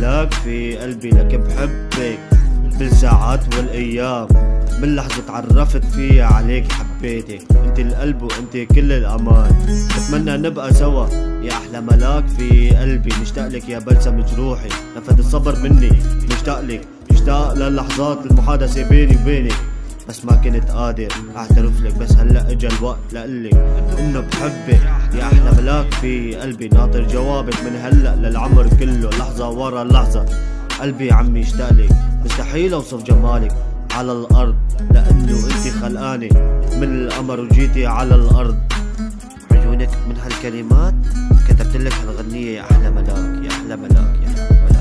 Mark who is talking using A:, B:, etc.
A: ملاك في قلبي لك بحبك بالساعات والايام، من لحظة تعرفت فيها عليك حبيتك، انت القلب وانت كل الامان. بتمنى نبقى سوا يا احلى ملاك في قلبي، مشتاق لك يا بلسم جروحي، نفد الصبر مني مشتاق لك، مشتاق للحظات المحادثة بيني وبينك، بس ما كنت قادر اعترف لك، بس هلا اجا الوقت لقلك انه بحبك يا احلى ملاك في قلبي. ناطر جوابك من هلا للعمر كله، لحظة ورا لحظة قلبي عم يشتاق لك، مستحيل اوصف جمالك على الارض، لانه انت خلقاني من القمر وجيتي على الارض. عيونك من هالكلمات كتبت لك هالغنية يا احلى ملاك، يا احلى ملاك، يا أحلى ملاك.